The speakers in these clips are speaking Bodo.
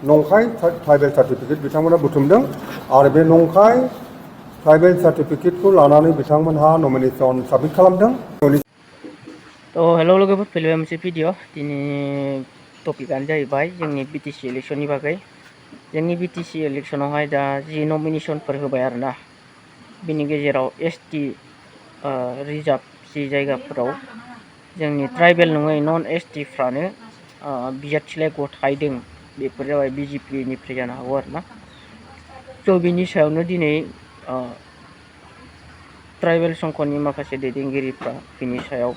नंखाय ट्राइबेल सार्टिफिकेट बिथांमोना बुथुमदों आरो बे नंखाय ट्राइबेल सार्टिफिकेटखौ लानानै बिथांमोनहा नमिनेशन साबमिट खालामदों। हेल' लोगोफोर फैलायबाय मोनसे भिडिअ' दिनै टपिकआनो जाहैबाय जोंनि BTC इलेक्शननि बागै। जोंनि BTC इलेक्शनावहाय दा जि नमिनेशनफोर होबाय आरोना, बिनि गेजेराव ST रिजार्भ जि जायगाफोराव जोंनि ट्राइबेल नङै नन STफ्रानो बिजाथिलाय गथायदों, बेफोर जाबाय BJP निफ्राय जानो हागौ आरोना। स' बिनि सायावनो दिनै ट्राइबेल संघनि माखासे दैदेनगिरिफ्रा बिनि सायाव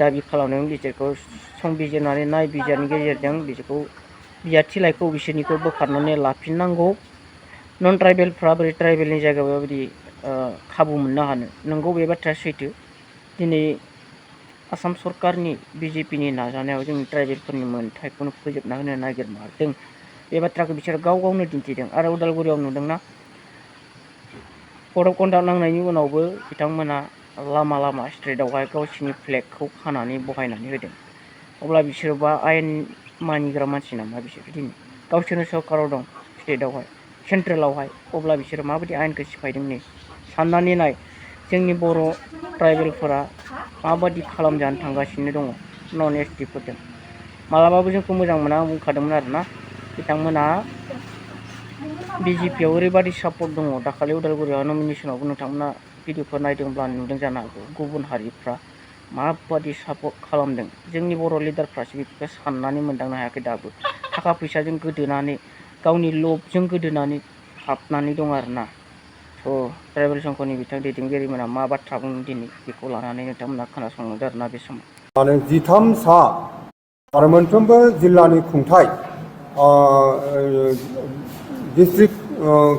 दाबि खालामदों बिसोरखौ संबिजिरनानै नायबिजिरनि गेजेरजों बिसोरखौ बिजाथिलाइखौ बिसोरनिखौ बोखारनानै लाफिननांगौ। नन ट्राइबेलफ्रा बोरै ट्राइबेलनि जायगायाव बेबायदि खाबु मोननो हानो। नंगौ, बे बाथ्राया सैथो। दिनै आसाम सरकारनि BJPनि नाजानायाव जोंनि ट्राइबेलफोरनि मोनथायखौनो फोजोबना होनो नागिरमारदों, बे बाथ्राखौ बिसोर गाव गावनो दिन्थिदों। आरो उदालगुरियाव नुदोंना, कड अफ कन्डाक्ट नांनायनि उनावबो बिथांमोना लामा लामा स्ट्रिटआवहाय गावसिनि फ्लेगखौ खानानै बहायनानै होदों। अब्ला बिसोरबा आयेन मानिग्रा मानसि नामा? बिसोर दिनै गावसोरनो सरकाराव दं, स्टेटआवहाय, सेन्ट्रेलावहाय, अब्ला बिसोरो माबायदि आयेनखौ सिफायदों? नै साननानै नाय, जोंनि बर' ट्राइबेलफोरा माबादि खालामजानो थांगासिनो दङ नन STफोरजों। मालाबाबो जोंखौ मोजां मोना बुंखादोंमोन आरोना बिथांमोना। BJPआव ओरैबादि सापर्ट दङ, दाखालि उदालगुरियाव नमिनेशनावबो नोंथांमोना भिडिअफोर नायदोंब्ला नुदों जानो हागौ। गुबुन हारिफ्रा माबादि सापर्ट खालामदों, जोंनि बर' लिडारफ्रासो बेफोरखौ साननानै मोनदांनो हायाखै दाबो। थाखा फैसाजों गोदोनानै, गावनि लबजों गोदोनानै हाबनानै दं आरोना। ट्राइबेल संघनि बिथां दैदेनगिरिमोना मा बाथ्रा बुंदों दिनै, बेखौ लानानै नोंथांमोना खोनासंलांदो आरोना बे समाव। माने 13 सा आरो मोनफ्रोमबो जिल्लानि खुंथाय डिस्ट्रिक्ट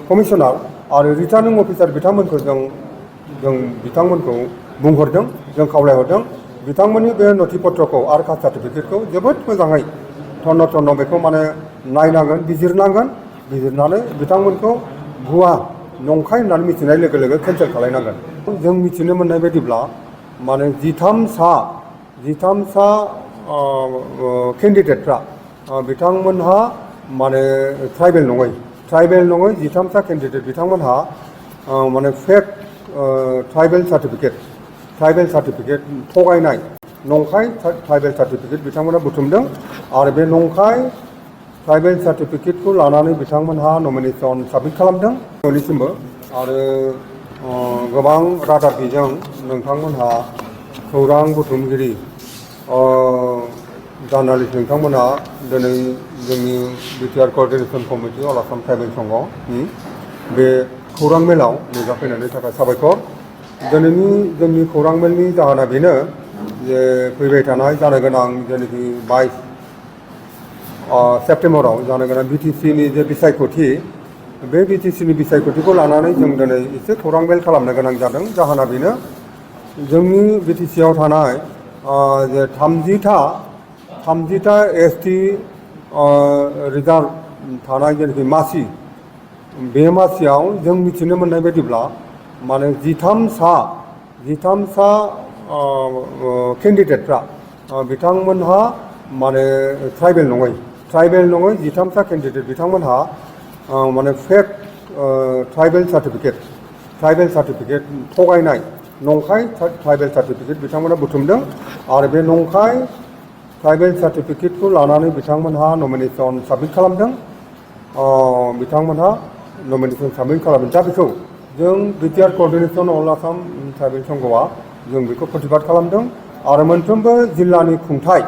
कमिशनार आरो रिटार्निं अफिसार बिथांमोनखौ जों बिथांमोनखौ बुंहरदों, जों खावलायहरदों बिथांमोननि बे नथिपत्रखौ आरो कास्ट सार्टिफिकेटखौ जोबोद मोजाङै थन्न बेखौ माने नायनांगोन, बिजिरनानै बिथांमोनखौ भुवा नंखाय होननानै मिथिनाय लोगो लोगो केन्सेल खालायनांगोन। जों मिथिनो मोननाय बायदिब्ला माने 13 सा केन्डिडेटफ्रा बिथांमोनहा माने ट्राइबेल नङै 13 सा केन्डिडेट बिथांमोनहा माने फेक ट्राइबेल सार्टिफिकेट थगायनाय नंखाय ट्राइबेल सार्टिफिकेट बिथांमोना बुथुमदों आरो बे नंखाय ट्राइबेल सार्टिफिकेटखौ लानानै बिथांमोनहा नमिनेशन साबमिट खालामदों बयनिसिमबो। आरो गोबां रादाब बिजों नोंथांमोनहा खौरां बुथुमगिरि जार्नालिस्ट नोंथांमोनहा दिनै जोंनि बिटिआर क'अर्डिनेशन कमिटि अल आसाम ट्राइबेल संघनि बे खौरां मेलाव नुजाफैनायनि थाखाय साबायखर। दिनैनि जोंनि खौरां मेलनि जाहोना बेनो जे फैबाय थानाय जानो गोनां जेनाखि 22 सेप्तेम्बराव जानो गोनां BTCनि जे बिसायख'थि, बे BTCनि बिसायख'थिखौ लानानै जों दिनै एसे खौरां मेल खालामनो गोनां जादों। जाहोना बेनो, जोंनि BTCआव थानाय जे 30टा ST रिजार्भ थानाय जेनाखि मासि, बे मासियाव जों मिथिनो मोननाय बायदिब्ला माने 13 सा केन्डिडेटफ्रा बिथांमोनहा माने ट्राइबेल नङै 13 सा केन्डिडेट बिथांमोनहा माने फेक ट्राइबेल सार्टिफिकेट थगायनाय नंखाय ट्राइबेल सार्टिफिकेट बिथांमोना बुथुमदों आरो बे नंखाय ट्राइबेल सार्टिफिकेटखौ लानानै बिथांमोनहा नमिनेशन साबमिट खालामदों। दा बेखौ जों बिटिआर क'अर्डिनेशन अल आसाम ट्राइबेल संघआ जों बेखौ प्रतिबाद खालामदों आरो मोनफ्रोमबो जिल्लानि खुंथाय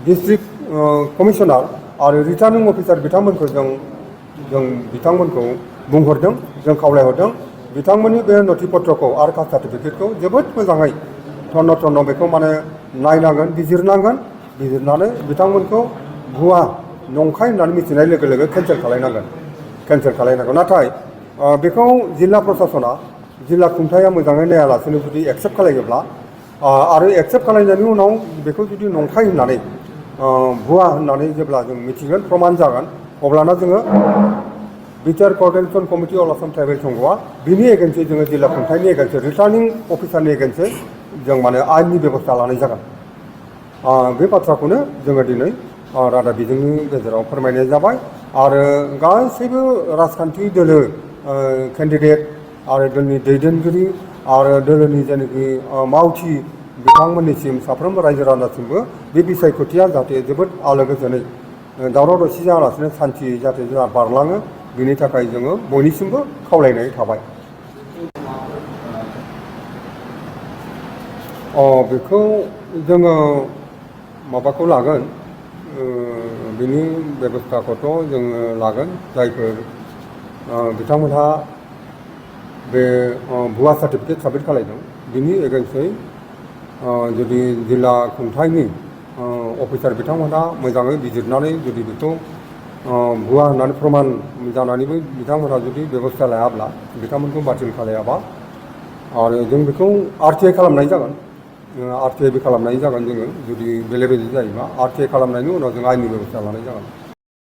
डिस्ट्रिक्ट कमिशनार आरो रिटार्निं अफिसार बिथांमोनखौ जों बिथांमोनखौ बुंहरदों, जों खावलायहरदों बिथांमोननि बे नथिपत्रखौ आरो कास्ट सार्टिफिकेटखौ जोबोद मोजाङै थन्न बेखौ माने नायनांगोन, बिजिरनानै बिथांमोनखौ भुवा नंखाय होननानै मिथिनाय लोगो लोगो केन्सेल खालायनांगोन। नाथाय बेखौ जिल्ला प्रसासना, जिल्ला खुंथाया मोजाङै नायालासेनो जुदि एक्सेप्ट खालायोब्ला आरो एक्सेप्ट खालायनायनि उनाव बेखौ जुदि नंखाय होननानै भुवा होननानै जेब्ला जों मिथिगोन, प्रमान जागोन, अब्लाना जोङो बिटिआर क'अर्डिनेशन कमिटि अल आसाम ट्राइबेल संघआ बिनि एगेन्सै जोङो जिल्ला खुंथायनि एगेन्सै रिटार्निं अफिसारनि एगेन्सै जों माने आयेननि बेबस्था लानाय जागोन। बे बाथ्राखौनो जोङो दिनै रादाब बिजोंनि गेजेराव फोरमायनाय जाबाय आरो गासैबो राजखान्थि दोलो केन्डिडेट आरो दोलनि दैदेनगिरि आरो दोलोनि जेनाखि मावथि बिथांमोननिसिम साफ्रोमबो रायजो राजासिमबो बे बिसायख'थिया जाहाथे जोबोद आलो गोजोनै दावराव दावसि जायालासिनो सान्थि जाहाथे जोंहा बारलाङो बिनि थाखाय जोङो बयनिसिमबो खावलायनाय थाबाय। बेखौ जोङो माबाखौ लागोन बिनि बेबस्थाखौथ' जोङो लागोन जायफोर बिथांमोनहा बे भुवा सार्टिफिकेट साबमिट खालामदों बिनि एगेन्स्टै जुदि जिल्ला खुंथायनि अफिसार बिथांमोनहा मोजाङै बिजिरनानै जुदि बेखौ भुवा होननानै प्रमान जानानैबो बिथांमोनहा जुदि बेबस्था लायाब्ला बिथांमोनखौ बातिल खालायाबा आरो जों बेखौ RTI खालामनाय जागोन RTIबो खालामनाय जागोन जोङो जुदि बेले बेजे जायोबा RTI खालामनायनि उनाव जों आयेननि बेबस्था लानाय जागोन।